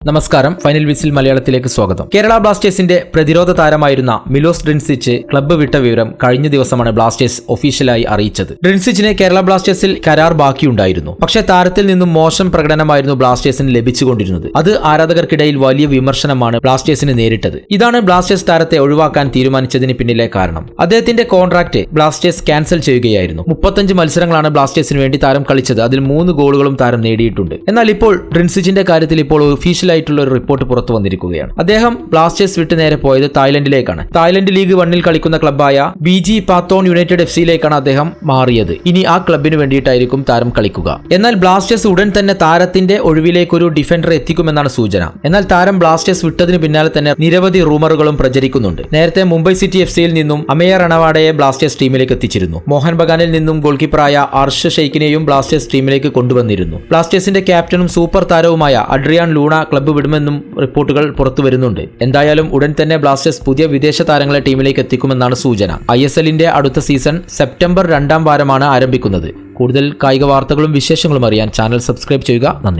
നമസ്കാരം, final whistle മലയാളത്തിലേക്ക് സ്വാഗതം. കേരള ബ്ലാസ്റ്റേഴ്സിന്റെ പ്രതിരോധ താരമായിരുന്ന മിലോസ് ഡ്രിൻസിച്ച് ക്ലബ്ബ് വിട്ട വിവരം കഴിഞ്ഞ ദിവസമാണ് ബ്ലാസ്റ്റേഴ്സ് ഒഫീഷ്യലായി അറിയിച്ചത്. ഡ്രിൻസിച്ചിന് കേരള ബ്ലാസ്റ്റേഴ്സിൽ കരാർ ബാക്കിയുണ്ടായിരുന്നു. പക്ഷേ താരത്തിൽ നിന്നും മോശം പ്രകടനമായിരുന്നു ബ്ലാസ്റ്റേഴ്സിന് ലഭിച്ചുകൊണ്ടിരുന്നത്. അത് ആരാധകർക്കിടയിൽ വലിയ വിമർശനമാണ് ബ്ലാസ്റ്റേഴ്സിന് നേരിട്ടത്. ഇതാണ് ബ്ലാസ്റ്റേഴ്സ് താരത്തെ ഒഴിവാക്കാൻ തീരുമാനിച്ചതിന് പിന്നിലെ കാരണം. അദ്ദേഹത്തിന്റെ കോൺട്രാക്ട് ബ്ലാസ്റ്റേഴ്സ് ക്യാൻസൽ ചെയ്യുകയായിരുന്നു. 35 മത്സരങ്ങളാണ് ബ്ലാസ്റ്റേഴ്സിന് വേണ്ടി താരം കളിച്ചത്. അതിൽ 3 ഗോളുകളും താരം നേടിയിട്ടുണ്ട്. എന്നാൽ ഇപ്പോൾ ഡ്രിൻസിച്ചിന്റെ കാര്യത്തിൽ ഇപ്പോൾ ഒഫീഷ്യൽ ആയിട്ടുള്ള ഒരു റിപ്പോർട്ട് പുറത്തു വന്നിരിക്കുകയാണ്. അദ്ദേഹം ബ്ലാസ്റ്റേഴ്സ് വിട്ട് നേരെ പോയത് തായ്ലൻഡിലേക്കാണ്. തായ്ലൻഡ് ലീഗ് 1-ൽ കളിക്കുന്ന ക്ലബ്ബായ BG പാത്തോൺ യുണൈറ്റഡ് FC-യിലേക്കാണ് അദ്ദേഹം മാറിയത്. ഇനി ആ ക്ലബിന് വേണ്ടിയിട്ടായിരിക്കും താരം കളിക്കുക. എന്നാൽ ബ്ലാസ്റ്റേഴ്സ് ഉടൻ തന്നെ താരത്തിന്റെ ഒഴിവിലേക്കൊരു ഡിഫൻഡർ എത്തിക്കുമെന്നാണ് സൂചന. എന്നാൽ താരം ബ്ലാസ്റ്റേഴ്സ് വിട്ടതിന് പിന്നാലെ തന്നെ നിരവധി റൂമറുകളും പ്രചരിക്കുന്നുണ്ട്. നേരത്തെ മുംബൈ സിറ്റി FC-യിൽ നിന്നും അമയ റണവാഡയെ ബ്ലാസ്റ്റേഴ്സ് ടീമിലേക്ക് എത്തിച്ചിരുന്നു. മോഹൻ ബഗാനിൽ നിന്നും ഗോൾ കീപ്പറായ അർഷ് ഷെയ്ഖിനെയും ബ്ലാസ്റ്റേഴ്സ് ടീമിലേക്ക് കൊണ്ടുവന്നിരുന്നു. ബ്ലാസ്റ്റേഴ്സിന്റെ ക്യാപ്റ്റനും സൂപ്പർ താരവുമായ അഡ്രിയാൻ ലൂണ ക്ലബ്ബ് വിടുമെന്നും റിപ്പോർട്ടുകൾ പുറത്തു വരുന്നുണ്ട്. എന്തായാലും ഉടൻ തന്നെ ബ്ലാസ്റ്റേഴ്സ് പുതിയ വിദേശ താരങ്ങളെ ടീമിലേക്ക് എത്തിക്കുമെന്നാണ് സൂചന. ISL-ന്റെ അടുത്ത സീസൺ സെപ്റ്റംബർ 2-ാം വാരമാണ് ആരംഭിക്കുന്നത്. കൂടുതൽ കായിക വാർത്തകളും വിശേഷങ്ങളും അറിയാൻ ചാനൽ സബ്സ്ക്രൈബ് ചെയ്യുക. നന്ദി.